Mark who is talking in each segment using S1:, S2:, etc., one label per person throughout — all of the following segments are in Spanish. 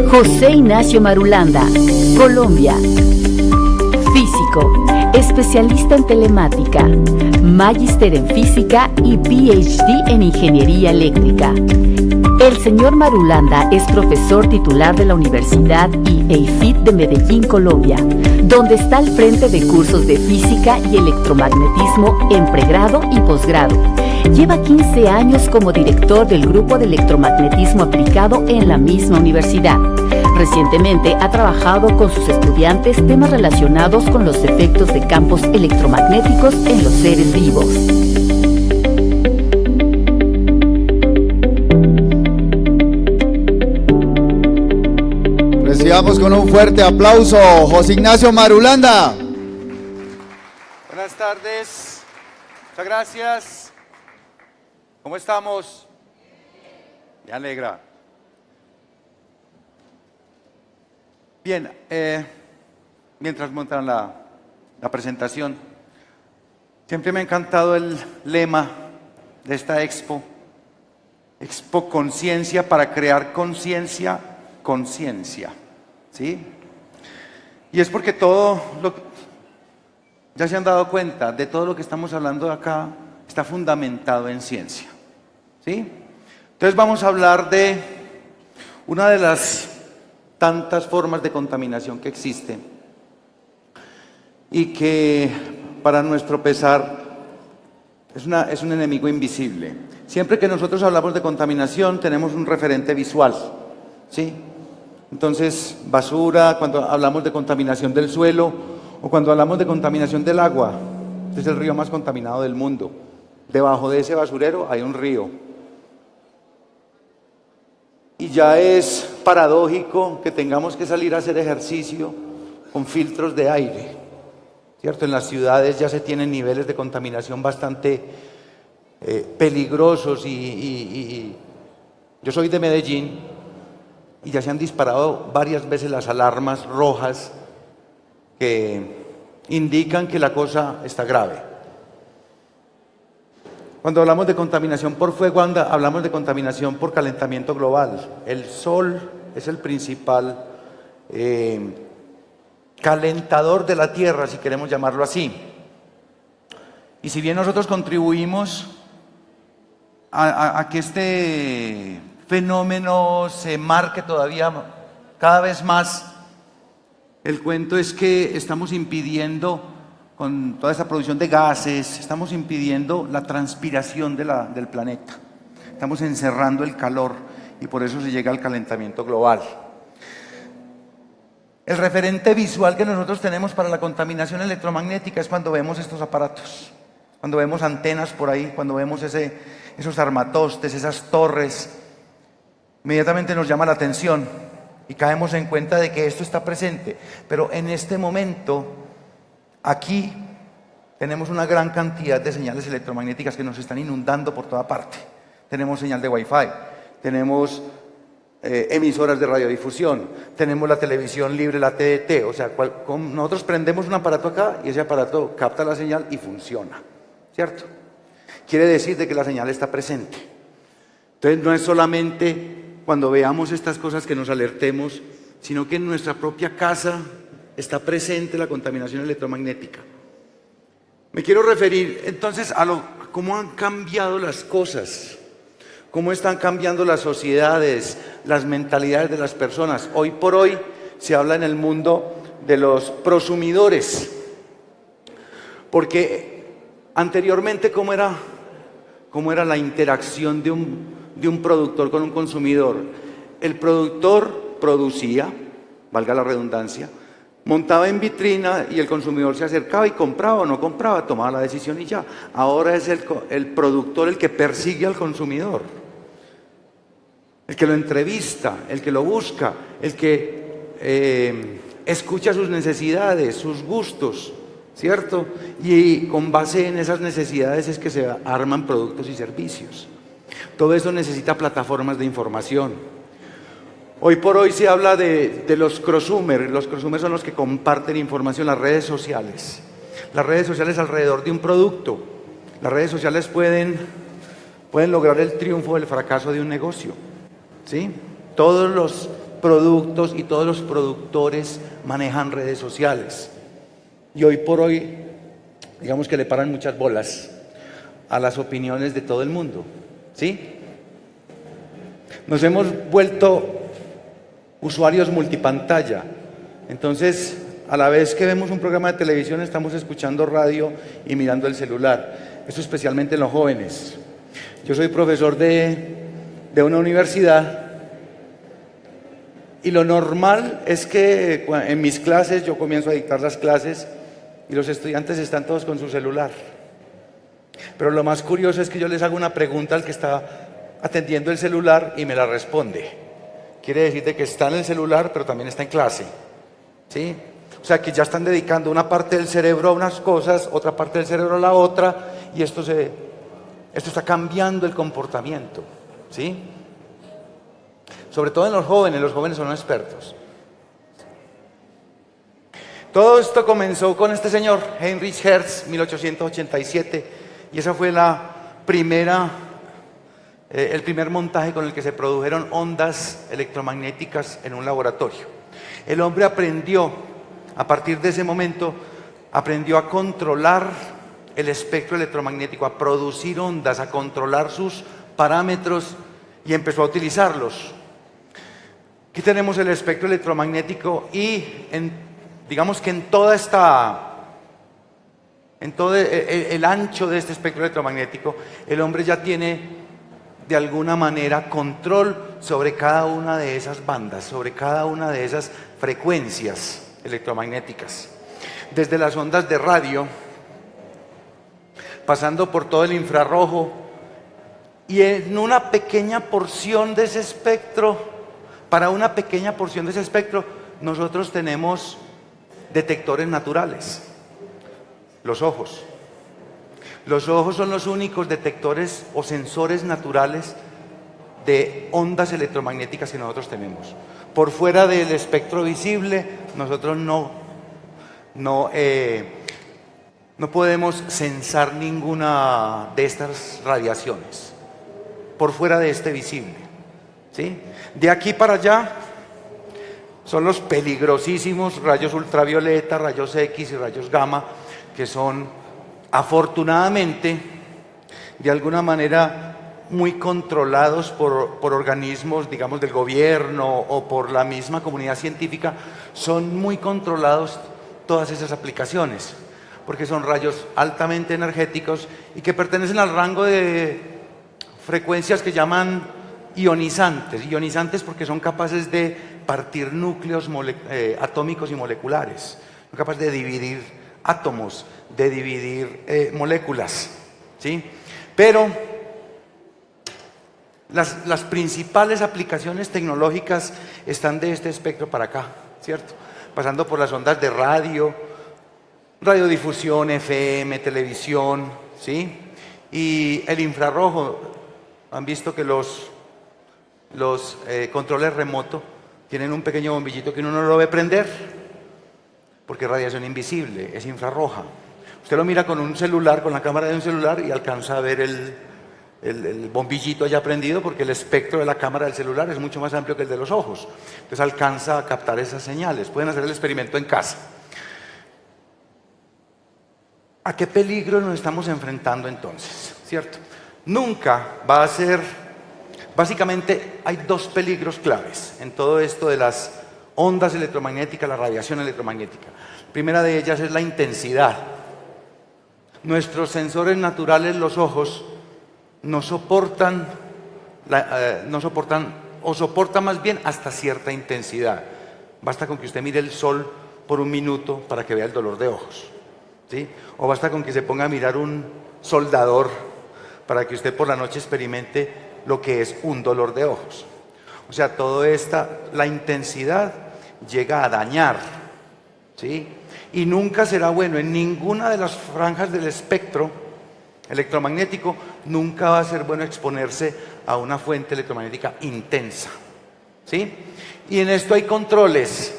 S1: José Ignacio Marulanda, Colombia. Físico, especialista en telemática, magíster en física y PhD en ingeniería eléctrica. El señor Marulanda es profesor titular de la Universidad EIFIT de Medellín, Colombia, donde está al frente de cursos de física y electromagnetismo en pregrado y posgrado. Lleva 15 años como director del grupo de electromagnetismo aplicado en la misma universidad. Recientemente ha trabajado con sus estudiantes temas relacionados con los efectos de campos electromagnéticos en los seres vivos.
S2: Recibamos con un fuerte aplauso José Ignacio Marulanda.
S3: Buenas tardes, muchas gracias. ¿Cómo estamos? Me alegra. Bien, mientras montan la presentación, siempre me ha encantado el lema de esta Expo Conciencia para crear conciencia, ¿sí? Y es porque ya se han dado cuenta de todo lo que estamos hablando acá, está fundamentado en ciencia, ¿sí? Entonces vamos a hablar de una de las tantas formas de contaminación que existen y que para nuestro pesar es un enemigo invisible. Siempre que nosotros hablamos de contaminación tenemos un referente visual, ¿sí? Entonces, basura, cuando hablamos de contaminación del suelo o cuando hablamos de contaminación del agua, este es el río más contaminado del mundo. Debajo de ese basurero hay un río. Y ya es paradójico que tengamos que salir a hacer ejercicio con filtros de aire, ¿cierto? En las ciudades ya se tienen niveles de contaminación bastante peligrosos y yo soy de Medellín y ya se han disparado varias veces las alarmas rojas que indican que la cosa está grave. Cuando hablamos de contaminación por fuego, hablamos de contaminación por calentamiento global. El sol es el principal calentador de la Tierra, si queremos llamarlo así. Y si bien nosotros contribuimos a que este fenómeno se marque todavía cada vez más, el cuento es que estamos impidiendo, con toda esta producción de gases, estamos impidiendo la transpiración del planeta. Estamos encerrando el calor y por eso se llega al calentamiento global. El referente visual que nosotros tenemos para la contaminación electromagnética es cuando vemos estos aparatos, cuando vemos antenas por ahí, cuando vemos esos armatostes, esas torres. Inmediatamente nos llama la atención y caemos en cuenta de que esto está presente. Pero en este momento, aquí tenemos una gran cantidad de señales electromagnéticas que nos están inundando por toda parte. Tenemos señal de Wi-Fi, tenemos emisoras de radiodifusión, tenemos la televisión libre, la TDT, o sea, nosotros prendemos un aparato acá y ese aparato capta la señal y funciona, ¿cierto? Quiere decir de que la señal está presente. Entonces no es solamente cuando veamos estas cosas que nos alertemos, sino que en nuestra propia casa está presente la contaminación electromagnética. Me quiero referir entonces a cómo han cambiado las cosas, cómo están cambiando las sociedades, las mentalidades de las personas. Hoy por hoy se habla en el mundo de los prosumidores, porque anteriormente ¿cómo era la interacción de un productor con un consumidor? El productor producía, valga la redundancia, montaba en vitrina y el consumidor se acercaba y compraba o no compraba, tomaba la decisión y ya. Ahora es el productor el que persigue al consumidor, el que lo entrevista, el que lo busca, el que escucha sus necesidades, sus gustos, ¿cierto? Y con base en esas necesidades es que se arman productos y servicios. Todo eso necesita plataformas de información. Hoy por hoy se habla de los prosumers. Los prosumers son los que comparten información, las redes sociales. Las redes sociales alrededor de un producto. Las redes sociales pueden lograr el triunfo o el fracaso de un negocio, ¿sí? Todos productos y todos los productores manejan redes sociales. Y hoy por hoy, digamos que le paran muchas bolas a las opiniones de todo el mundo, ¿sí? Nos hemos vuelto usuarios multipantalla. Entonces, a la vez que vemos un programa de televisión, estamos escuchando radio y mirando el celular. Eso especialmente en los jóvenes. Yo soy profesor de una universidad y lo normal es que en mis clases yo comienzo a dictar las clases y los estudiantes están todos con su celular. Pero lo más curioso es que yo les hago una pregunta al que está atendiendo el celular y me la responde. Quiere decir de que está en el celular, pero también está en clase, ¿sí? O sea, que ya están dedicando una parte del cerebro a unas cosas, otra parte del cerebro a la otra, y esto está cambiando el comportamiento, ¿sí? Sobre todo en los jóvenes son expertos. Todo esto comenzó con este señor, Heinrich Hertz, 1887, y esa fue el primer montaje con el que se produjeron ondas electromagnéticas en un laboratorio. El hombre aprendió, a partir de ese momento, aprendió a controlar el espectro electromagnético, a producir ondas, a controlar sus parámetros y empezó a utilizarlos. Aquí tenemos el espectro electromagnético y digamos que en todo el ancho de este espectro electromagnético, el hombre ya tiene de alguna manera control sobre cada una de esas bandas, sobre cada una de esas frecuencias electromagnéticas. Desde las ondas de radio, pasando por todo el infrarrojo, y en una pequeña porción de ese espectro, para una pequeña porción de ese espectro, nosotros tenemos detectores naturales, los ojos. Los ojos son los únicos detectores o sensores naturales de ondas electromagnéticas que nosotros tenemos. Por fuera del espectro visible, nosotros no podemos sensar ninguna de estas radiaciones. Por fuera de este visible, ¿sí? De aquí para allá son los peligrosísimos rayos ultravioleta, rayos X y rayos gamma, que son afortunadamente de alguna manera muy controlados por organismos, digamos, del gobierno o por la misma comunidad científica. Son muy controlados todas esas aplicaciones, porque son rayos altamente energéticos y que pertenecen al rango de frecuencias que llaman ionizantes porque son capaces de partir núcleos atómicos y moleculares, son capaces de dividir átomos, de dividir moléculas, ¿sí? Pero las principales aplicaciones tecnológicas están de este espectro para acá, ¿cierto? Pasando por las ondas de radio, radiodifusión, FM, televisión, ¿sí? Y el infrarrojo. Han visto que los controles remotos tienen un pequeño bombillito que uno no lo ve prender, porque es radiación invisible, es infrarroja. Usted lo mira con un celular, con la cámara de un celular, y alcanza a ver el bombillito allá prendido, porque el espectro de la cámara del celular es mucho más amplio que el de los ojos. Entonces alcanza a captar esas señales. Pueden hacer el experimento en casa. ¿A qué peligro nos estamos enfrentando entonces? ¿Cierto? Nunca va a ser... Básicamente hay dos peligros claves en todo esto de las ondas electromagnéticas, la radiación electromagnética. La primera de ellas es la intensidad. Nuestros sensores naturales, los ojos, no soportan más bien hasta cierta intensidad. Basta con que usted mire el sol por un minuto para que vea el dolor de ojos, ¿sí? O basta con que se ponga a mirar un soldador para que usted por la noche experimente lo que es un dolor de ojos. O sea, la intensidad llega a dañar, ¿sí? Y nunca será bueno en ninguna de las franjas del espectro electromagnético, nunca va a ser bueno exponerse a una fuente electromagnética intensa, ¿sí? Y en esto hay controles,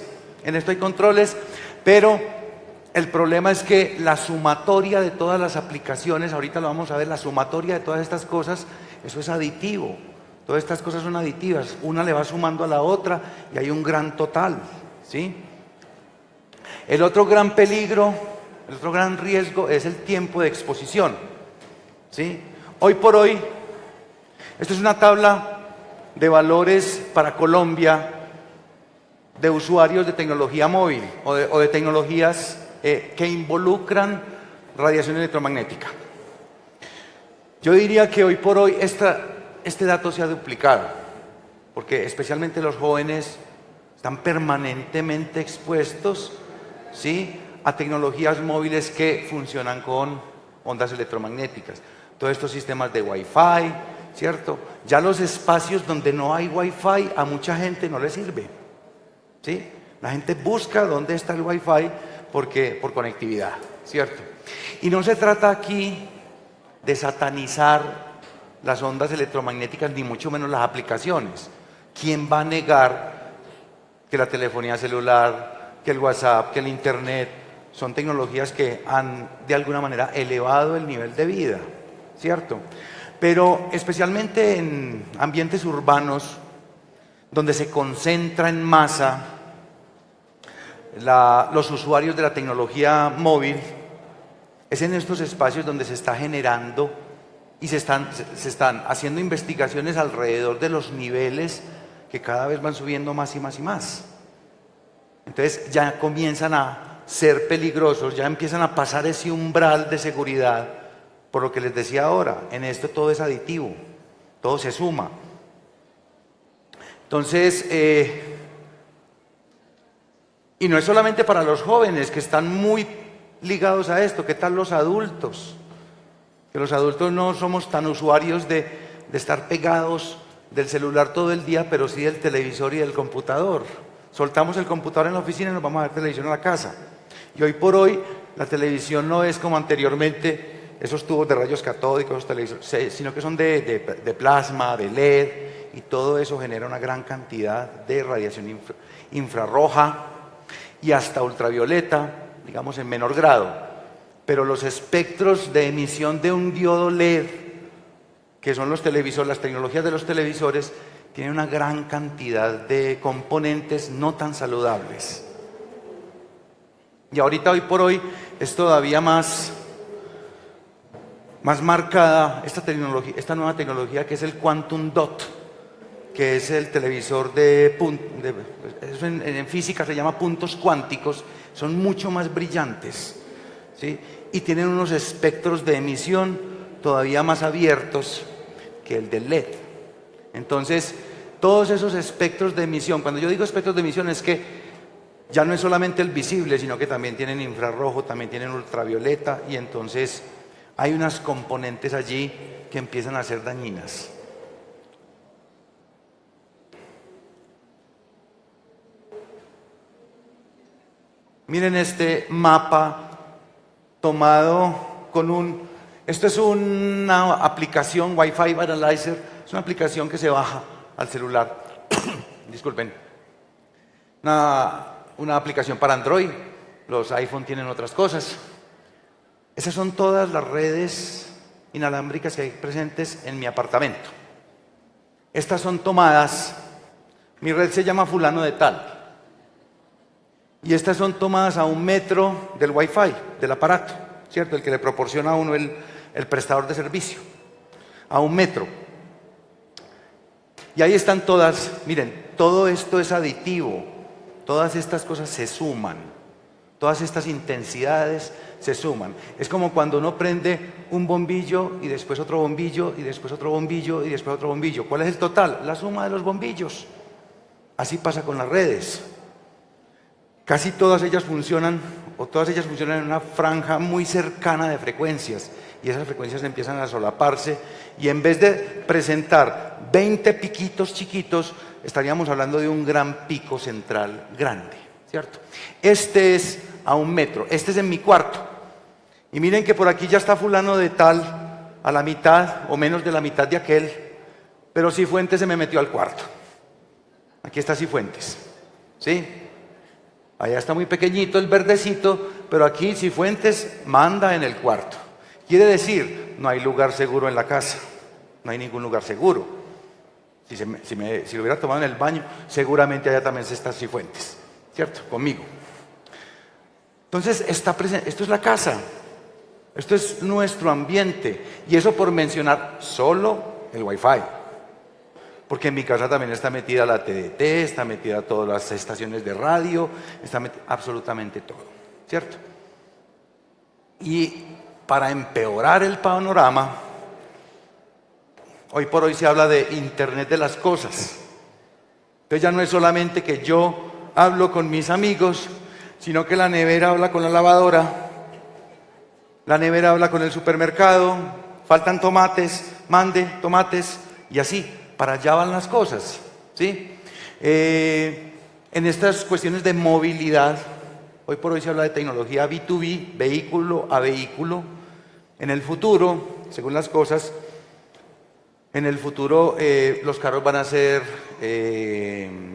S3: pero el problema es que la sumatoria de todas las aplicaciones, ahorita lo vamos a ver, la sumatoria de todas estas cosas, eso es aditivo. Todas estas cosas son aditivas, una le va sumando a la otra y hay un gran total, ¿sí? El otro gran peligro, el otro gran riesgo es el tiempo de exposición, ¿sí? Hoy por hoy, esto es una tabla de valores para Colombia de usuarios de tecnología móvil o de tecnologías que involucran radiación electromagnética. Yo diría que hoy por hoy este dato se ha duplicado, porque especialmente los jóvenes están permanentemente expuestos, ¿sí?, a tecnologías móviles que funcionan con ondas electromagnéticas. Todos estos sistemas de Wi-Fi, ¿cierto? Ya los espacios donde no hay Wi-Fi a mucha gente no les sirve, ¿sí? La gente busca dónde está el Wi-Fi por conectividad, ¿cierto? Y no se trata aquí de satanizar las ondas electromagnéticas, ni mucho menos las aplicaciones. ¿Quién va a negar que la telefonía celular, que el WhatsApp, que el Internet son tecnologías que han de alguna manera elevado el nivel de vida, ¿cierto? Pero especialmente en ambientes urbanos donde se concentra en masa los usuarios de la tecnología móvil, es en estos espacios donde se está generando y se están haciendo investigaciones alrededor de los niveles que cada vez van subiendo más y más y más. Entonces ya comienzan a ser peligrosos, ya empiezan a pasar ese umbral de seguridad, por lo que les decía ahora, en esto todo es aditivo, todo se suma. Entonces, y no es solamente para los jóvenes que están muy ligados a esto, ¿qué tal los adultos? Que los adultos no somos tan usuarios de estar pegados del celular todo el día, pero sí del televisor y del computador. Soltamos el computador en la oficina y nos vamos a ver televisión en la casa. Y hoy por hoy la televisión no es como anteriormente, esos tubos de rayos catódicos, sino que son de plasma, de LED, y todo eso genera una gran cantidad de radiación infrarroja y hasta ultravioleta, digamos en menor grado. Pero los espectros de emisión de un diodo LED, que son los televisores, las tecnologías de los televisores, tienen una gran cantidad de componentes no tan saludables. Y ahorita, hoy por hoy, es todavía más marcada esta nueva tecnología, que es el Quantum Dot, que es el televisor eso en física se llama puntos cuánticos, son mucho más brillantes, ¿sí? Y tienen unos espectros de emisión todavía más abiertos que el del LED. Entonces, todos esos espectros de emisión, cuando yo digo espectros de emisión, es que ya no es solamente el visible, sino que también tienen infrarrojo, también tienen ultravioleta, y entonces hay unas componentes allí que empiezan a ser dañinas. Miren este mapa tomado con esto es una aplicación Wi-Fi Analyzer, es una aplicación que se baja al celular. Disculpen. Una aplicación para Android, los iPhone tienen otras cosas. Esas son todas las redes inalámbricas que hay presentes en mi apartamento. Estas son tomadas, mi red se llama fulano de tal, y estas son tomadas a 1 metro del Wi-Fi, del aparato, ¿cierto? El que le proporciona a uno el prestador de servicio, a 1 metro. Y ahí están todas, miren, todo esto es aditivo, todas estas cosas se suman, todas estas intensidades se suman. Es como cuando uno prende un bombillo y después otro bombillo y después otro bombillo y después otro bombillo. ¿Cuál es el total? La suma de los bombillos. Así pasa con las redes. Casi todas ellas funcionan, en una franja muy cercana de frecuencias, y esas frecuencias empiezan a solaparse, y en vez de presentar 20 piquitos chiquitos, estaríamos hablando de un gran pico central grande, ¿cierto? Este es a 1 metro, este es en mi cuarto, y miren que por aquí ya está fulano de tal, a la mitad o menos de la mitad de aquel, pero Cifuentes se me metió al cuarto. Aquí está Cifuentes, ¿sí? Allá está muy pequeñito el verdecito, pero aquí Cifuentes manda en el cuarto. Quiere decir, no hay lugar seguro en la casa, no hay ningún lugar seguro, Si lo hubiera tomado en el baño, seguramente allá también se está Cifuentes, ¿cierto? Conmigo. Entonces, esto es la casa, esto es nuestro ambiente, y eso por mencionar solo el Wi-Fi. Porque en mi casa también está metida la TDT, está metida todas las estaciones de radio, está metida absolutamente todo, ¿cierto? Y para empeorar el panorama, hoy por hoy se habla de Internet de las cosas. Entonces ya no es solamente que yo hablo con mis amigos, sino que la nevera habla con la lavadora, la nevera habla con el supermercado, faltan tomates, mande tomates, y así. Para allá van las cosas, ¿sí? En estas cuestiones de movilidad, hoy por hoy se habla de tecnología B2B, vehículo a vehículo. En el futuro, según las cosas, en el futuro los carros van a ser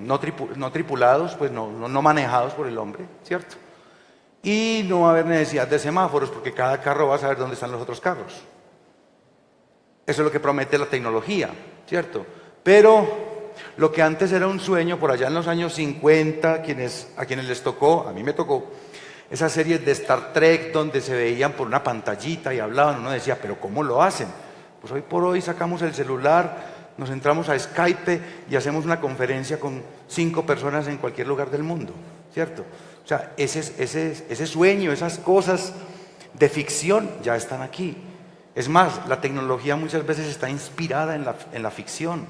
S3: no tripulados, pues no manejados por el hombre, ¿cierto? Y no va a haber necesidad de semáforos porque cada carro va a saber dónde están los otros carros. Eso es lo que promete la tecnología, ¿cierto? Pero lo que antes era un sueño, por allá en los años 50, a quienes les tocó, a mí me tocó, esas series de Star Trek donde se veían por una pantallita y hablaban, uno decía, ¿pero cómo lo hacen? Pues hoy por hoy sacamos el celular, nos entramos a Skype y hacemos una conferencia con 5 personas en cualquier lugar del mundo, ¿cierto? O sea, ese sueño, esas cosas de ficción ya están aquí. Es más, la tecnología muchas veces está inspirada en la ficción,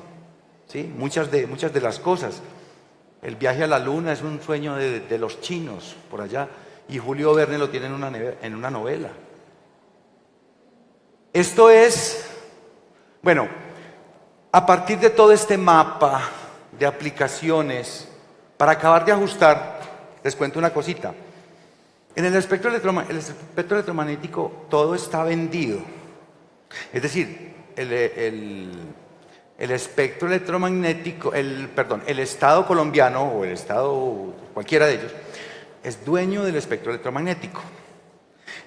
S3: ¿sí? Muchas de las cosas. El viaje a la luna es un sueño de los chinos por allá, y Julio Verne lo tiene en una novela. Esto es, bueno, a partir de todo este mapa de aplicaciones, para acabar de ajustar, les cuento una cosita. En el espectro electromagnético todo está vendido. Es decir, el espectro electromagnético, el Estado colombiano o el Estado, cualquiera de ellos, es dueño del espectro electromagnético.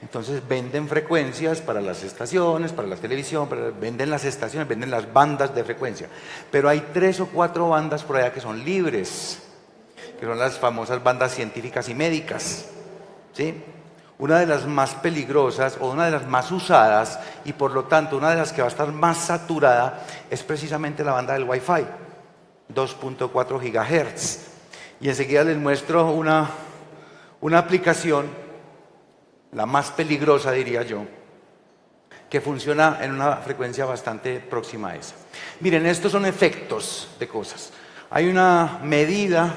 S3: Entonces venden frecuencias para las estaciones, para la televisión, venden las estaciones, venden las bandas de frecuencia. Pero hay 3 o 4 bandas por allá que son libres, que son las famosas bandas científicas y médicas, ¿sí? Una de las más peligrosas o una de las más usadas y por lo tanto una de las que va a estar más saturada es precisamente la banda del Wi-Fi, 2.4 GHz. Y enseguida les muestro una aplicación, la más peligrosa diría yo, que funciona en una frecuencia bastante próxima a esa. Miren, estos son efectos de cosas. Hay una medida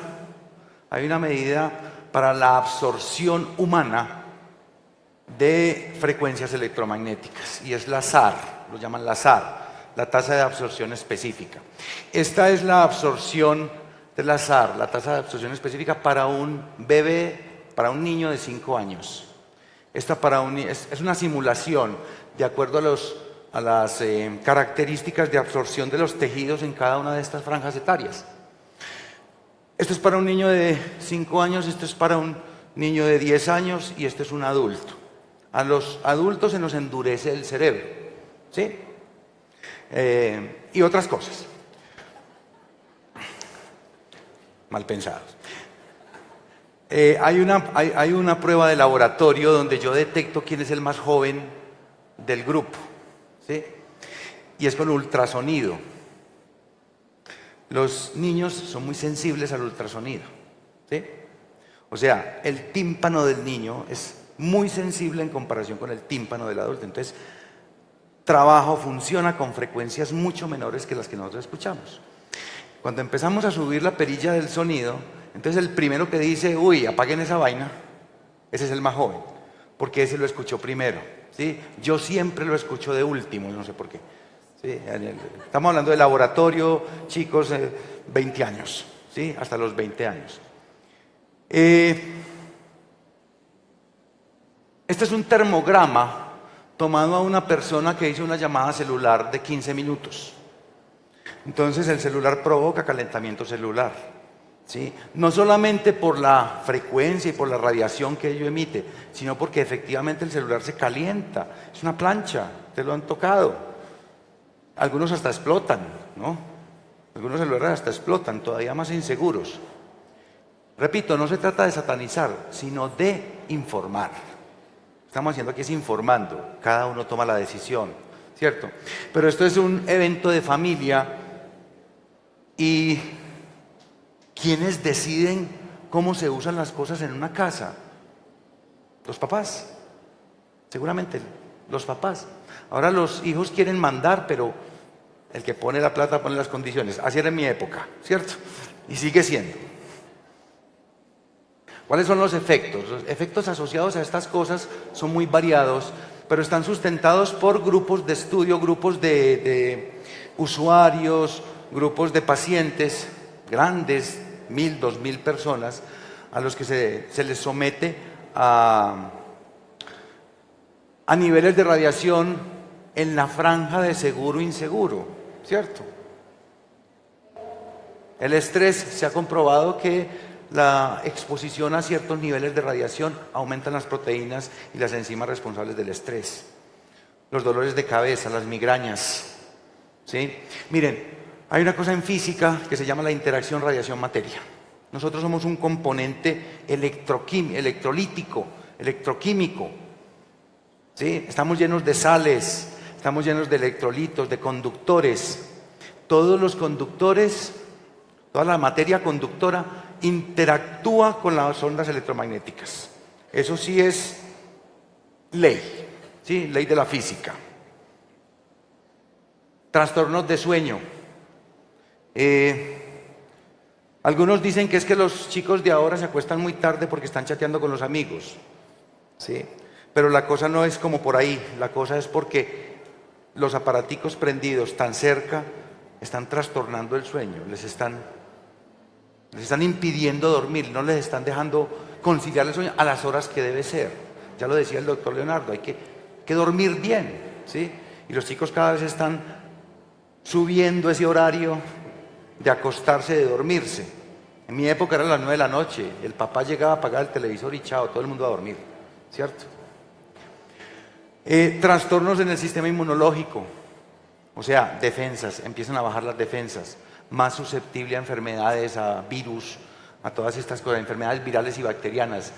S3: para la absorción humana de frecuencias electromagnéticas, y es la SAR, lo llaman la SAR, la tasa de absorción específica. Esta es la absorción de la SAR, la tasa de absorción específica para un bebé, para un niño de 5 años. Esta es una simulación de acuerdo a las características de absorción de los tejidos en cada una de estas franjas etarias. Esto es para un niño de 5 años, esto es para un niño de 10 años y este es un adulto. A los adultos se nos endurece el cerebro, ¿sí? Y otras cosas mal pensadas. Hay una prueba de laboratorio donde yo detecto quién es el más joven del grupo, ¿sí? Y es con ultrasonido. Los niños son muy sensibles al ultrasonido, ¿sí? O sea, el tímpano del niño es muy sensible en comparación con el tímpano del adulto. Entonces, funciona con frecuencias mucho menores que las que nosotros escuchamos. Cuando empezamos a subir la perilla del sonido, entonces el primero que dice, uy, apaguen esa vaina, ese es el más joven, porque ese lo escuchó primero, ¿sí? Yo siempre lo escucho de último, no sé por qué. ¿Sí? Estamos hablando de laboratorio, chicos, 20 años, ¿sí? Hasta los 20 años. Este es un termograma tomado a una persona que hizo una llamada celular de 15 minutos. Entonces el celular provoca calentamiento celular, ¿sí? No solamente por la frecuencia y por la radiación que ello emite, sino porque efectivamente el celular se calienta. Es una plancha, te lo han tocado. Algunos hasta explotan, ¿no? Algunos celulares hasta explotan, todavía más inseguros. Repito, no se trata de satanizar, sino de informar. Estamos haciendo aquí es informando, cada uno toma la decisión, ¿cierto? Pero esto es un evento de familia y ¿quiénes deciden cómo se usan las cosas en una casa? Los papás, seguramente los papás. Ahora los hijos quieren mandar, pero el que pone la plata pone las condiciones. Así era en mi época, ¿cierto? Y sigue siendo. ¿Cuáles son los efectos? Los efectos asociados a estas cosas son muy variados, pero están sustentados por grupos de estudio, grupos de usuarios, grupos de pacientes, grandes, 1000, 2000 personas, a los que se les somete a niveles de radiación en la franja de seguro-inseguro, ¿cierto? El estrés, se ha comprobado que la exposición a ciertos niveles de radiación aumentan las proteínas y las enzimas responsables del estrés. Los dolores de cabeza, las migrañas, ¿sí? Miren, hay una cosa en física que se llama la interacción radiación-materia. Nosotros somos un componente electrolítico, electroquímico, ¿sí? Estamos llenos de sales, estamos llenos de electrolitos, de conductores. Todos los conductores, toda la materia conductora interactúa con las ondas electromagnéticas. Eso sí es ley, ¿sí? Ley de la física. Trastornos de sueño. Algunos dicen que es que los chicos de ahora se acuestan muy tarde porque están chateando con los amigos, ¿sí? Pero la cosa no es como por ahí, la cosa es porque los aparaticos prendidos tan cerca están trastornando el sueño, les están impidiendo dormir, no les están dejando conciliar el sueño a las horas que debe ser. Ya lo decía el doctor Leonardo, hay que dormir bien, ¿sí? Y los chicos cada vez están subiendo ese horario de acostarse, de dormirse. En mi época era las 9 de la noche, el papá llegaba a apagar el televisor y chao, todo el mundo a dormir, ¿cierto? Trastornos en el sistema inmunológico, o sea, defensas, empiezan a bajar las defensas, más susceptible a enfermedades, a virus, a todas estas cosas, enfermedades virales y bacterianas,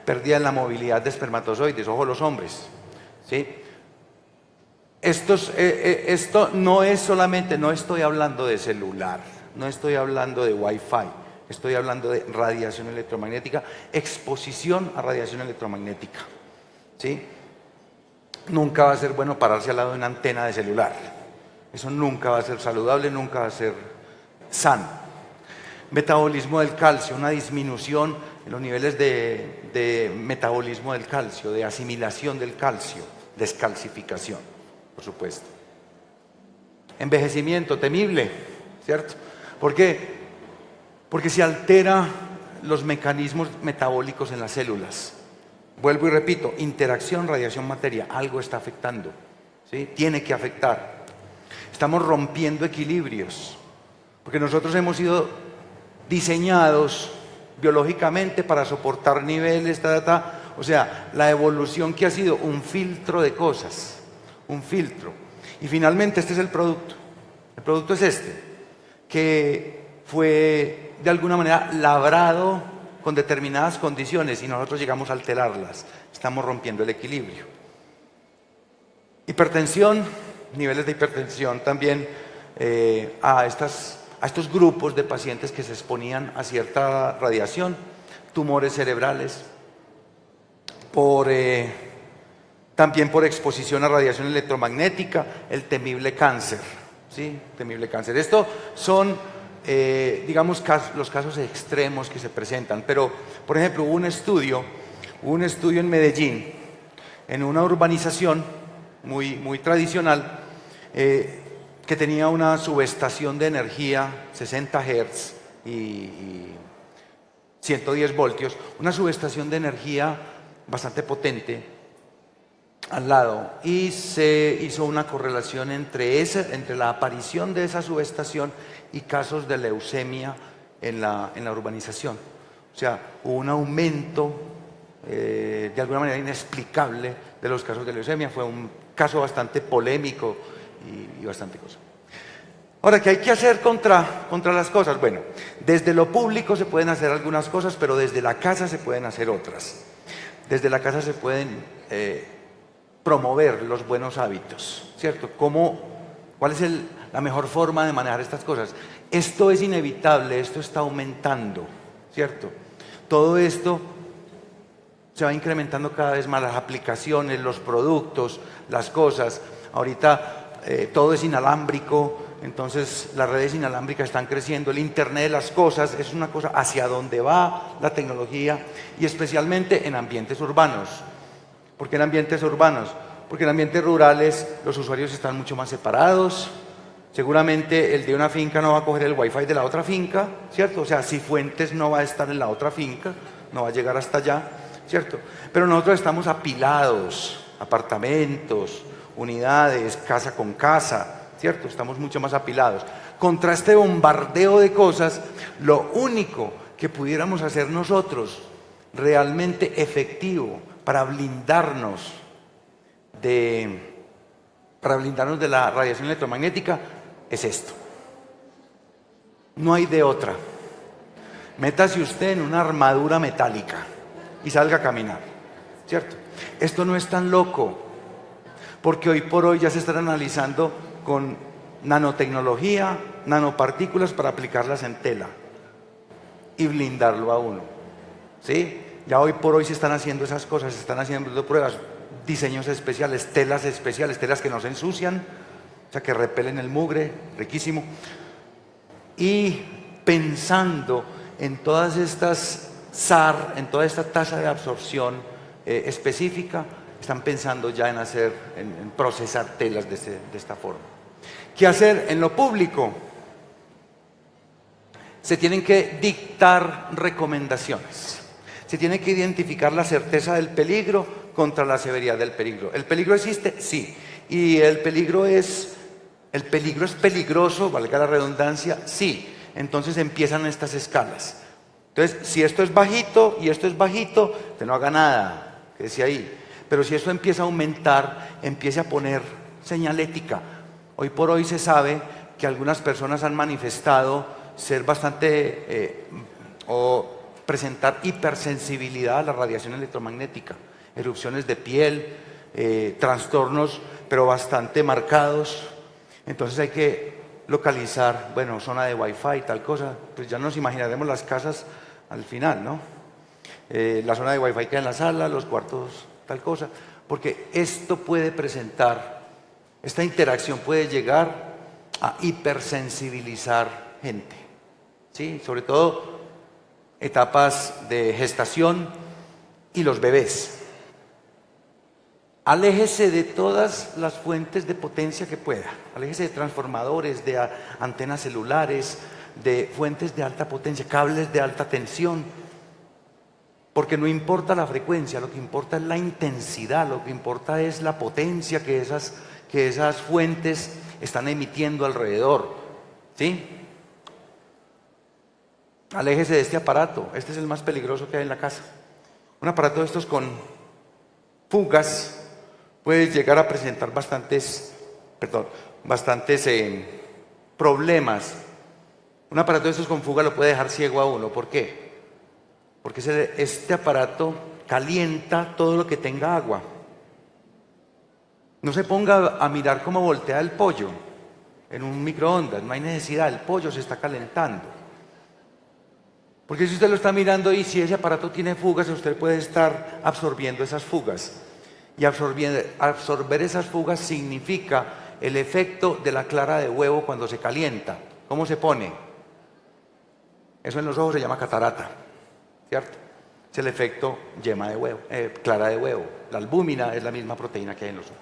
S3: pérdida en la movilidad de espermatozoides, ojo los hombres, ¿sí? Esto no es solamente, no estoy hablando de celular, no estoy hablando de wifi, estoy hablando de radiación electromagnética, exposición a radiación electromagnética, ¿sí? Nunca va a ser bueno pararse al lado de una antena de celular, eso nunca va a ser saludable, nunca va a ser sano. Metabolismo del calcio, una disminución en los niveles de metabolismo del calcio, de asimilación del calcio, descalcificación, por supuesto. Envejecimiento temible, ¿cierto? ¿Por qué? Porque se altera los mecanismos metabólicos en las células. Vuelvo y repito, interacción, radiación, materia, algo está afectando, ¿sí? Tiene que afectar. Estamos rompiendo equilibrios, porque nosotros hemos sido diseñados biológicamente para soportar niveles, o sea, la evolución que ha sido un filtro de cosas, un filtro. Y finalmente este es el producto. El producto es este, que fue de alguna manera labrado con determinadas condiciones y nosotros llegamos a alterarlas. Estamos rompiendo el equilibrio. Hipertensión, niveles de hipertensión también a estos grupos de pacientes que se exponían a cierta radiación, tumores cerebrales, también por exposición a radiación electromagnética, el temible cáncer, ¿sí? Temible cáncer. Estos son, digamos, los casos extremos que se presentan, pero, por ejemplo, hubo un estudio en Medellín, en una urbanización muy tradicional, que tenía una subestación de energía 60 Hz y 110 voltios, una subestación de energía bastante potente al lado, y se hizo una correlación entre la aparición de esa subestación y casos de leucemia en la urbanización. O sea, hubo un aumento de alguna manera inexplicable de los casos de leucemia. Fue un caso bastante polémico y bastante cosa. Ahora, ¿qué hay que hacer contra las cosas? Bueno, desde lo público se pueden hacer algunas cosas, pero desde la casa se pueden hacer otras. Desde la casa se pueden promover los buenos hábitos, ¿cierto? ¿Cuál es la mejor forma de manejar estas cosas? Esto es inevitable, esto está aumentando, ¿cierto? Todo esto se va incrementando cada vez más, las aplicaciones, los productos, las cosas. Ahorita todo es inalámbrico, entonces las redes inalámbricas están creciendo, el Internet de las cosas es una cosa hacia donde va la tecnología, y especialmente en ambientes urbanos. ¿Por qué en ambientes urbanos? Porque en ambientes rurales los usuarios están mucho más separados. Seguramente el de una finca no va a coger el wifi de la otra finca, ¿cierto? O sea, Cifuentes no va a estar en la otra finca, no va a llegar hasta allá, ¿cierto? Pero nosotros estamos apilados, apartamentos, unidades, casa con casa, ¿cierto? Estamos mucho más apilados. Contra este bombardeo de cosas, lo único que pudiéramos hacer nosotros realmente efectivo para blindarnos de la radiación electromagnética es esto. No hay de otra. Métase usted en una armadura metálica y salga a caminar, ¿cierto? Esto no es tan loco, porque hoy por hoy ya se están analizando con nanotecnología, nanopartículas para aplicarlas en tela y blindarlo a uno, ¿sí? Ya hoy por hoy se están haciendo esas cosas, se están haciendo pruebas, diseños especiales, telas que no se ensucian, o sea, que repelen el mugre, riquísimo. Y pensando en todas estas SAR, en toda esta tasa de absorción específica, están pensando ya en procesar telas de esta forma. ¿Qué hacer en lo público? Se tienen que dictar recomendaciones. Se tiene que identificar la certeza del peligro contra la severidad del peligro. ¿El peligro existe? Sí. ¿Y el peligro es peligroso, valga la redundancia? Sí. Entonces empiezan estas escalas. Entonces, si esto es bajito y esto es bajito, usted no haga nada, quédese ahí. Pero si esto empieza a aumentar, empiece a poner señalética. Hoy por hoy se sabe que algunas personas han manifestado ser bastante o presentar hipersensibilidad a la radiación electromagnética, erupciones de piel, trastornos, pero bastante marcados. Entonces hay que localizar, bueno, zona de wifi, tal cosa, pues ya nos imaginaremos las casas al final, ¿no? La zona de wifi queda en la sala, los cuartos, tal cosa, porque esto puede presentar, esta interacción puede llegar a hipersensibilizar gente, ¿sí? Sobre todo etapas de gestación y los bebés. Aléjese de todas las fuentes de potencia que pueda. Aléjese de transformadores, de antenas celulares, de fuentes de alta potencia, cables de alta tensión. Porque no importa la frecuencia, lo que importa es la intensidad, lo que importa es la potencia que esas fuentes están emitiendo alrededor, ¿sí? Aléjese de este aparato, este es el más peligroso que hay en la casa. Un aparato de estos con fugas puede llegar a presentar bastantes problemas. Un aparato de estos con fuga lo puede dejar ciego a uno. ¿Por qué? Porque este aparato calienta todo lo que tenga agua. No se ponga a mirar cómo voltea el pollo en un microondas, no hay necesidad, el pollo se está calentando. Porque si usted lo está mirando y si ese aparato tiene fugas, usted puede estar absorbiendo esas fugas. Y absorber esas fugas significa el efecto de la clara de huevo cuando se calienta. ¿Cómo se pone? Eso en los ojos se llama catarata, ¿cierto? Es el efecto clara de huevo. La albúmina es la misma proteína que hay en los ojos.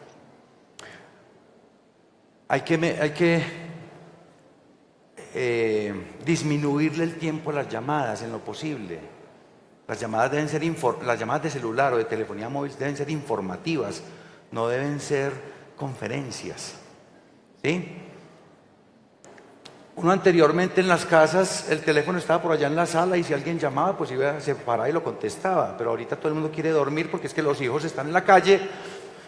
S3: Hay que disminuirle el tiempo a las llamadas en lo posible. Las llamadas las llamadas de celular o de telefonía móvil deben ser informativas, no deben ser conferencias, ¿sí? Uno anteriormente en las casas el teléfono estaba por allá en la sala y si alguien llamaba pues se paraba y lo contestaba, pero ahorita todo el mundo quiere dormir porque es que los hijos están en la calle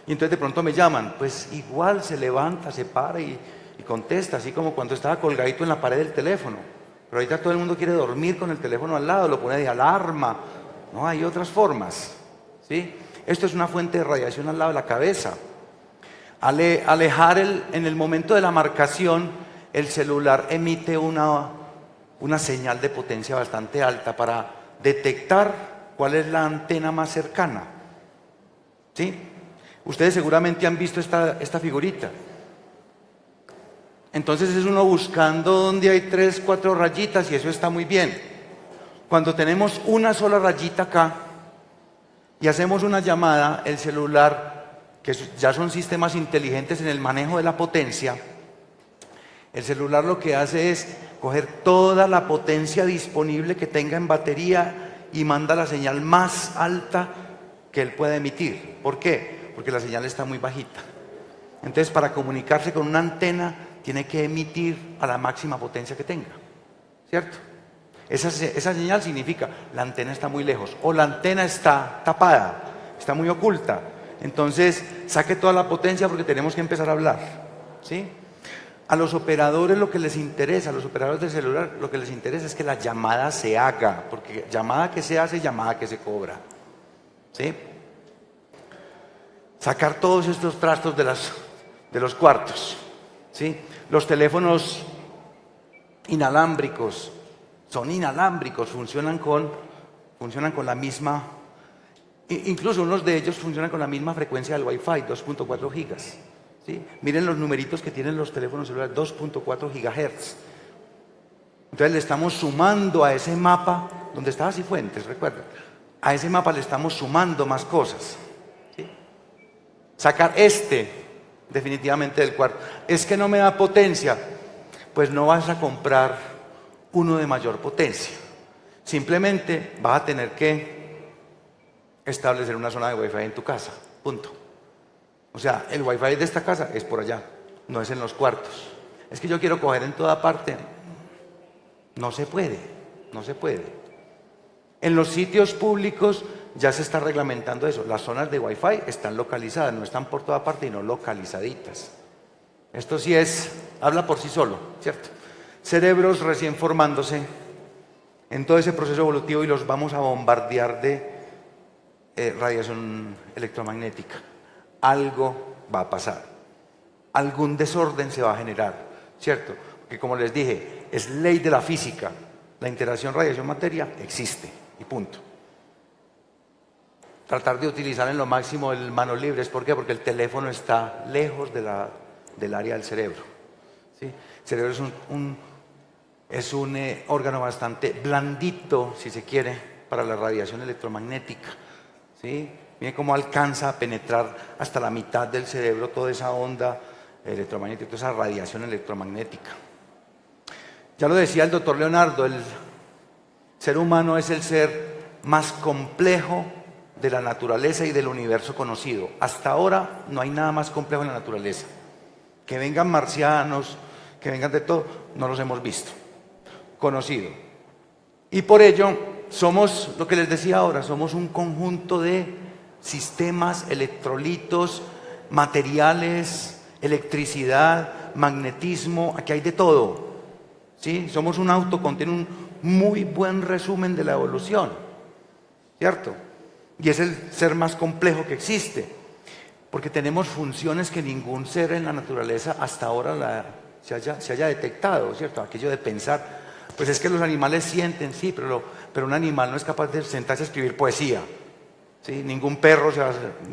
S3: y entonces de pronto me llaman, pues igual se levanta, se para y y contesta, así como cuando estaba colgadito en la pared del teléfono. Pero ahorita todo el mundo quiere dormir con el teléfono al lado, lo pone de alarma. No, hay otras formas, ¿sí? Esto es una fuente de radiación al lado de la cabeza. En el momento de la marcación, el celular emite una señal de potencia bastante alta para detectar cuál es la antena más cercana, ¿sí? Ustedes seguramente han visto esta figurita. Entonces es uno buscando donde hay 3, 4 rayitas y eso está muy bien. Cuando tenemos una sola rayita acá y hacemos una llamada, el celular, que ya son sistemas inteligentes en el manejo de la potencia, el celular lo que hace es coger toda la potencia disponible que tenga en batería y manda la señal más alta que él pueda emitir. ¿Por qué? Porque la señal está muy bajita. Entonces, para comunicarse con una antena, tiene que emitir a la máxima potencia que tenga, ¿cierto? Esa señal significa la antena está muy lejos o la antena está tapada, está muy oculta. Entonces, saque toda la potencia porque tenemos que empezar a hablar, ¿sí? A los operadores lo que les interesa, a los operadores de celular, lo que les interesa es que la llamada se haga, porque llamada que se hace, llamada que se cobra, ¿sí? Sacar todos estos trastos de los cuartos, ¿sí? Los teléfonos inalámbricos son inalámbricos, funcionan con la misma, incluso unos de ellos funcionan con la misma frecuencia del Wi-Fi, 2.4 gigas. ¿Sí? Miren los numeritos que tienen los teléfonos celulares, 2.4 gigahertz. Entonces le estamos sumando a ese mapa, donde estaba Cifuentes, recuerden, a ese mapa le estamos sumando más cosas, ¿sí? Sacar definitivamente del cuarto. Es que no me da potencia. Pues no vas a comprar uno de mayor potencia. Simplemente vas a tener que establecer una zona de Wi-Fi en tu casa, punto. O sea, el Wi-Fi de esta casa es por allá, no es en los cuartos. Es que yo quiero coger en toda parte. No se puede, no se puede. En los sitios públicos ya se está reglamentando eso. Las zonas de Wi-Fi están localizadas, no están por toda parte, sino localizaditas. Esto sí habla por sí solo, ¿cierto? Cerebros recién formándose en todo ese proceso evolutivo y los vamos a bombardear de radiación electromagnética. Algo va a pasar, algún desorden se va a generar, ¿cierto? Porque como les dije, es ley de la física, la interacción radiación-materia existe y punto. Tratar de utilizar en lo máximo el manos libres, ¿por qué? Porque el teléfono está lejos del área del cerebro, ¿sí? El cerebro es un órgano bastante blandito, si se quiere, para la radiación electromagnética, ¿sí? Miren cómo alcanza a penetrar hasta la mitad del cerebro toda esa onda electromagnética, toda esa radiación electromagnética. Ya lo decía el doctor Leonardo, el ser humano es el ser más complejo de la naturaleza y del universo conocido. Hasta ahora no hay nada más complejo en la naturaleza. Que vengan marcianos, que vengan de todo, no los hemos visto, conocido. Y por ello somos, lo que les decía ahora, somos un conjunto de sistemas, electrolitos, materiales, electricidad, magnetismo, aquí hay de todo, ¿sí? Somos un auto, contiene un muy buen resumen de la evolución, ¿cierto? Y es el ser más complejo que existe, porque tenemos funciones que ningún ser en la naturaleza hasta ahora se haya detectado, ¿cierto? Aquello de pensar, pues es que los animales sienten, sí, pero un animal no es capaz de sentarse a escribir poesía. ¿Sí? Ningún perro,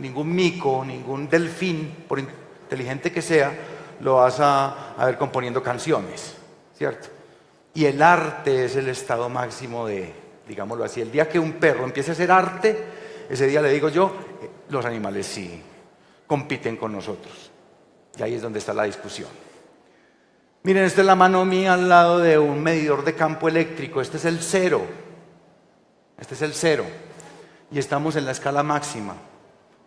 S3: ningún mico, ningún delfín, por inteligente que sea, lo vas a ver componiendo canciones, ¿cierto? Y el arte es el estado máximo de, digámoslo así, el día que un perro empiece a hacer arte, ese día le digo yo, los animales sí compiten con nosotros. Y ahí es donde está la discusión. Miren, esta es la mano mía al lado de un medidor de campo eléctrico, este es el cero. Y estamos en la escala máxima.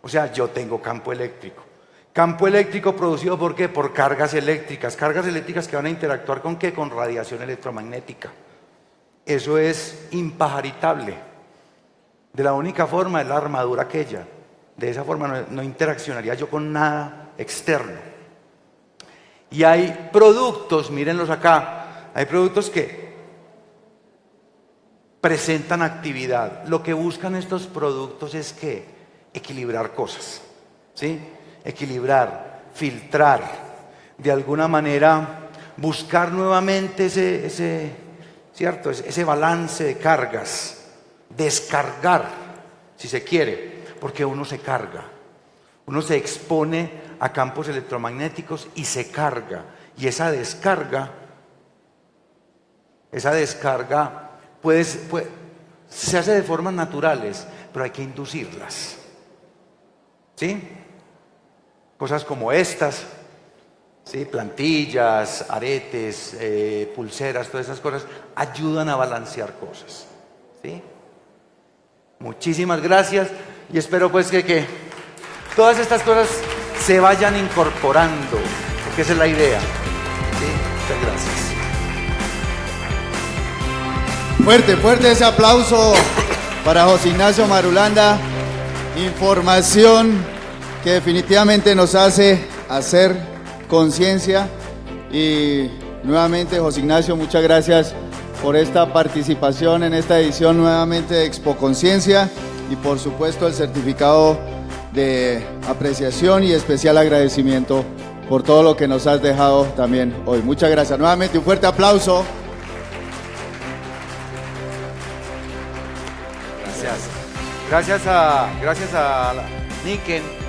S3: O sea, yo tengo campo eléctrico. Campo eléctrico producido ¿por qué? Por cargas eléctricas. Cargas eléctricas que van a interactuar ¿con qué? Con radiación electromagnética. Eso es impajaritable. De la única forma es la armadura aquella. De esa forma no interaccionaría yo con nada externo. Y hay productos, mírenlos acá, hay productos que presentan actividad. Lo que buscan estos productos es que equilibrar cosas, ¿sí? Equilibrar, filtrar, de alguna manera buscar nuevamente ¿cierto? Ese balance de cargas, descargar, si se quiere, porque uno se carga, uno se expone a campos electromagnéticos y se carga, y esa descarga se hace de formas naturales, pero hay que inducirlas, ¿sí? Cosas como estas, ¿sí? Plantillas, aretes, pulseras, todas esas cosas ayudan a balancear cosas, ¿sí? Muchísimas gracias y espero pues que todas estas cosas se vayan incorporando, porque esa es la idea, ¿sí? Muchas gracias.
S2: Fuerte, fuerte ese aplauso para José Ignacio Marulanda. Información que definitivamente nos hace hacer conciencia. Y nuevamente, José Ignacio, muchas gracias por esta participación en esta edición nuevamente de Expo Conciencia, y por supuesto el certificado de apreciación y especial agradecimiento por todo lo que nos has dejado también hoy. Muchas gracias. Nuevamente un fuerte aplauso.
S3: Gracias a Niken